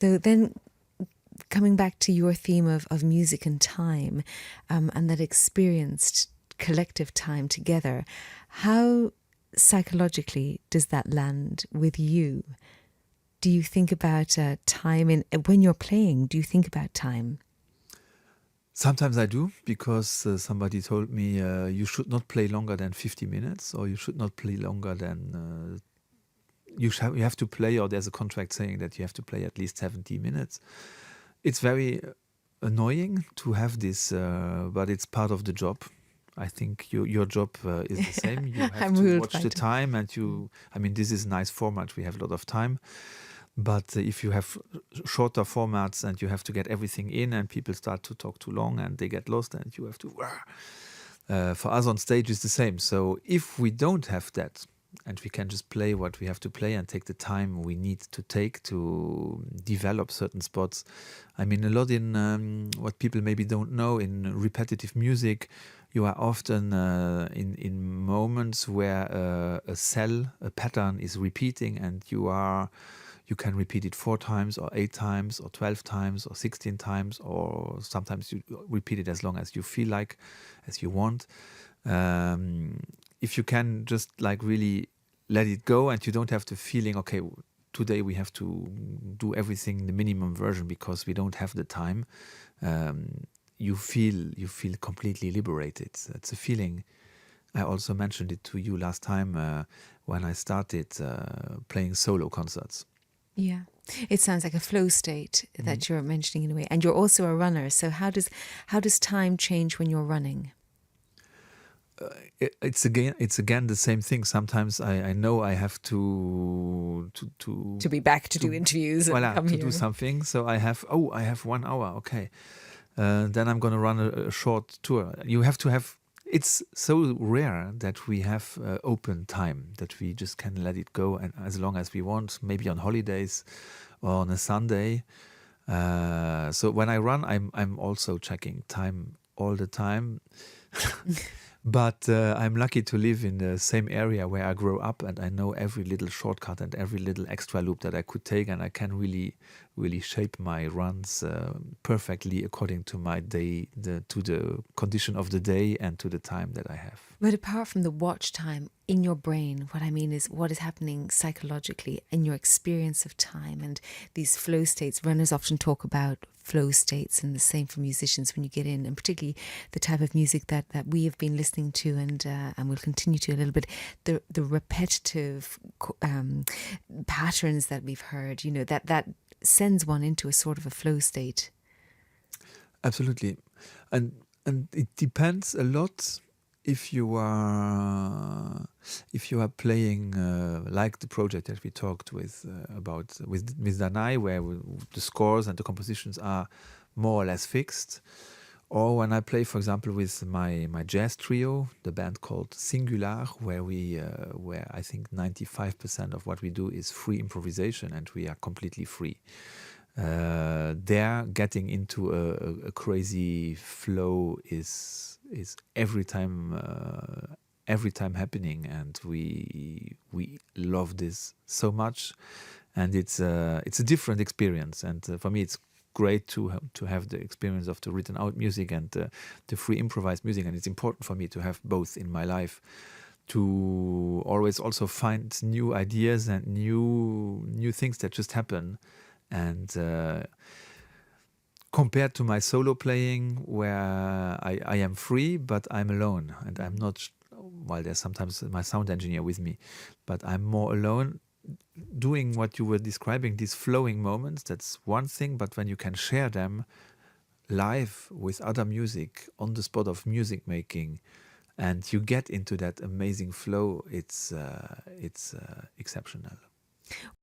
So then, coming back to your theme of music and time, and that experienced collective time together, how psychologically does that land with you? Do you think about time when you're playing? Do you think about time? Sometimes I do, because somebody told me you should not play longer than 50 minutes, or you should not play longer than you have to play, or there's a contract saying that you have to play at least 70 minutes. It's very annoying to have this, but it's part of the job. I think your job is the same. You have I'm to ruled watch by the time. time, and I mean, this is a nice format. We have a lot of time. But if you have shorter formats and you have to get everything in, and people start to talk too long and they get lost, and you have to. For us on stage is the same. So if we don't have that, and we can just play what we have to play and take the time we need to take to develop certain spots. I mean, a lot in what people maybe don't know, in repetitive music, you are often in moments where a pattern is repeating, and you can repeat it 4 times or 8 times or 12 times or 16 times, or sometimes you repeat it as long as you feel like, as you want. If you can just like really let it go, and you don't have the feeling, okay, today we have to do everything the minimum version because we don't have the time, you feel completely liberated. It's a feeling. I also mentioned it to you last time when I started playing solo concerts. Yeah. It sounds like a flow state that you're mentioning in a way. And you're also a runner. So how does time change when you're running? It's again the same thing. Sometimes I know I have to Be back to do interviews and voilà, come to here. do something. So I have 1 hour. Okay, then I'm gonna run a short tour. You have to have. It's so rare that we have open time, that we just can let it go, and as long as we want. Maybe on holidays or on a Sunday. So when I run, I'm also checking time all the time. But I'm lucky to live in the same area where I grew up, and I know every little shortcut and every little extra loop that I could take, and I can really shape my runs perfectly according to my day, to the condition of the day and to the time that I have. But apart from the watch time in your brain, what I mean is what is happening psychologically in your experience of time and these flow states. Runners often talk about flow states, and the same for musicians when you get in, and particularly the type of music that we have been listening to and will continue to a little bit. The repetitive patterns that we've heard, you know, that sends one into a sort of a flow state. Absolutely, and it depends a lot if you are playing like the project that we talked about with Danai, where the scores and the compositions are more or less fixed, or when I play, for example, with my jazz trio, the band called Singular, where I think 95% of what we do is free improvisation, and we are completely free. There, getting into a crazy flow is every time happening, and we love this so much, and it's a different experience. And for me, it's great to have the experience of the written out music and the free improvised music, and it's important for me to have both in my life, to always also find new ideas and new things that just happen. And compared to my solo playing, where I am free, but I'm alone, and I'm not, while there's sometimes my sound engineer with me, but I'm more alone. Doing what you were describing, these flowing moments, that's one thing, but when you can share them live with other music on the spot of music making, and you get into that amazing flow, it's exceptional.